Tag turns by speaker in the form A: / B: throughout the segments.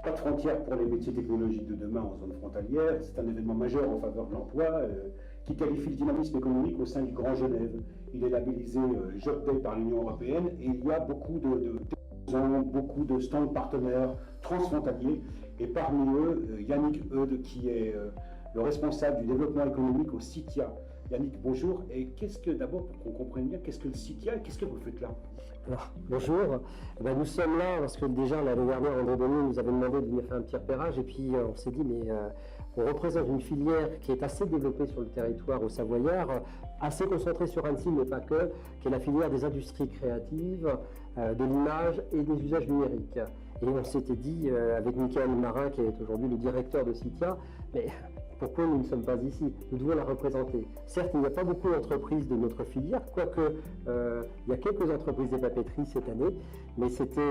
A: Pas de frontières pour les métiers technologiques de demain en zone frontalière. C'est un événement majeur en faveur de l'emploi qui qualifie le dynamisme économique au sein du Grand Genève. Il est labellisé Job Day par l'Union européenne et il y a beaucoup beaucoup de stands partenaires transfrontaliers. Et parmi eux, Yannick Eudes, qui est le responsable du développement économique au CITIA. Yannick, bonjour. Et d'abord, pour qu'on comprenne bien, qu'est-ce que le CITIA et qu'est-ce que vous faites là?
B: Alors, bonjour. Nous sommes là parce que déjà l'année dernière, André Bonnier nous avait demandé de venir faire un petit repérage et puis on s'est dit, mais on représente une filière qui est assez développée sur le territoire au Savoyard, assez concentrée sur Annecy, mais pas que, qui est la filière des industries créatives, de l'image et des usages numériques. Et on s'était dit, avec Michael Marin, qui est aujourd'hui le directeur de CITIA, mais pourquoi nous ne sommes pas ici? Nous devons la représenter. Certes, il n'y a pas beaucoup d'entreprises de notre filière, quoique il y a quelques entreprises de papeterie cette année, mais c'était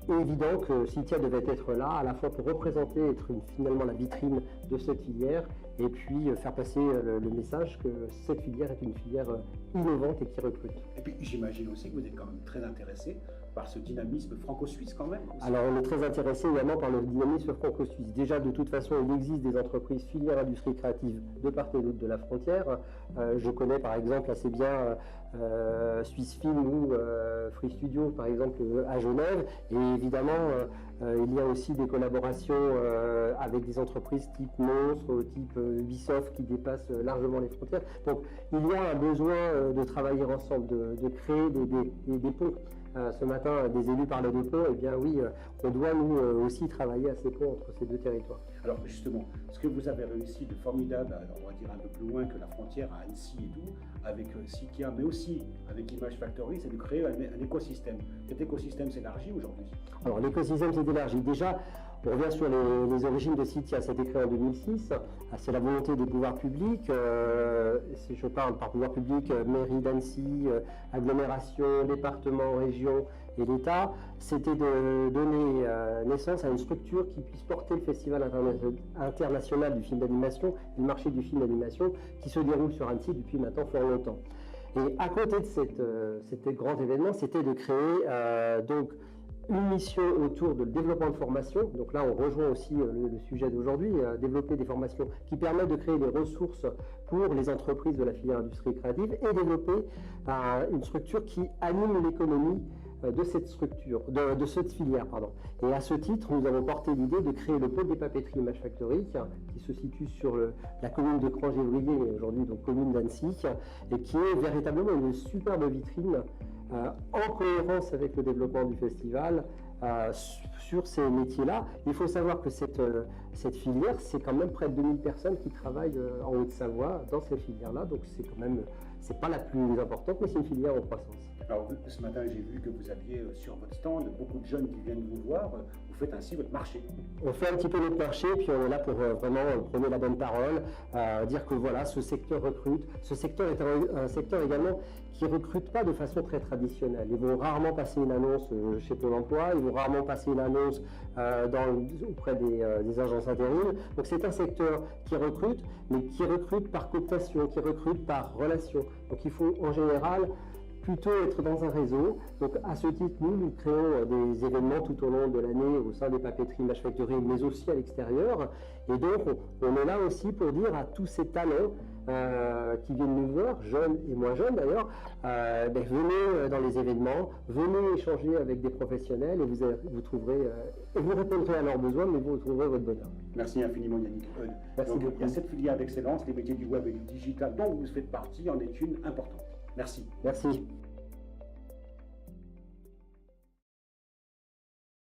B: évident que CITIA devait être là, à la fois pour représenter, être finalement la vitrine de cette filière, et puis faire passer le message que cette filière est une filière innovante et qui recrute.
A: Et puis j'imagine aussi que vous êtes quand même très intéressé par ce dynamisme franco-suisse quand même. Aussi.
B: Alors on est très intéressé également par le dynamisme franco-suisse. Déjà de toute façon il existe des entreprises filières industrie créative de part et d'autre de la frontière. Je connais par exemple assez bien Swiss Film ou Free Studio par exemple à Genève. Et évidemment il y a aussi des collaborations avec des entreprises type Monstre, type Ubisoft qui dépassent largement les frontières. Donc il y a un besoin de travailler ensemble, de créer des ponts. Ce matin, des élus parlaient de ponts, et bien oui, on doit nous aussi travailler à ces ponts entre ces deux territoires.
A: Alors justement, ce que vous avez réussi de formidable, on va dire un peu plus loin que la frontière à Annecy et tout, avec CITIA, mais aussi avec Image Factory, c'est de créer un écosystème. Cet écosystème s'élargit aujourd'hui? Alors
B: l'écosystème s'est élargi. Déjà, on revient sur les origines de CITIA, ça a été créé en 2006, c'est la volonté des pouvoirs publics, si je parle par pouvoir public, mairie d'Annecy, agglomération, département, région et l'État, c'était de donner naissance à une structure qui puisse porter le Festival international du film d'animation et le marché du film d'animation qui se déroule sur Annecy depuis maintenant fort longtemps. Et à côté de cet grand événement, c'était de créer donc une mission autour de développement de formation. Donc là, on rejoint aussi le sujet d'aujourd'hui, développer des formations qui permettent de créer des ressources pour les entreprises de la filière industrie créative et développer une structure qui anime l'économie de cette structure, de cette filière, pardon. Et à ce titre, nous avons porté l'idée de créer le pôle des papeteries Image Factory, qui se situe sur la commune de Crangévrier, aujourd'hui donc commune d'Annecy, et qui est véritablement une superbe vitrine en cohérence avec le développement du festival sur ces métiers-là. Il faut savoir que cette filière, c'est quand même près de 2000 personnes qui travaillent en Haute-Savoie dans ces filières-là, donc c'est quand même, c'est pas la plus importante, mais c'est une filière en croissance.
A: Alors ce matin, j'ai vu que vous aviez sur votre stand beaucoup de jeunes qui viennent vous voir. Vous faites ainsi votre marché.
B: On fait un petit peu notre marché, puis on est là pour vraiment prôner la bonne parole, dire que voilà, ce secteur recrute. Ce secteur est un secteur également qui recrute pas de façon très traditionnelle. Ils vont rarement passer une annonce chez Pôle emploi, ils vont rarement passer une annonce auprès des agences intérim. Donc c'est un secteur qui recrute, mais qui recrute par cooptation, qui recrute par relation. Donc il faut en général plutôt être dans un réseau. Donc à ce titre, nous créons des événements tout au long de l'année au sein des papeteries Image Factory, mais aussi à l'extérieur. Et donc on est là aussi pour dire à tous ces talents qui viennent nous voir, jeunes et moins jeunes d'ailleurs, venez dans les événements, venez échanger avec des professionnels et vous trouverez, et vous répondrez à leurs besoins, mais vous trouverez votre bonheur.
A: Merci infiniment Yannick Eudes.
B: Merci beaucoup.
A: Il y a cette filière d'excellence, les métiers du web et du digital dont vous faites partie en est une importante. Merci.
B: Merci.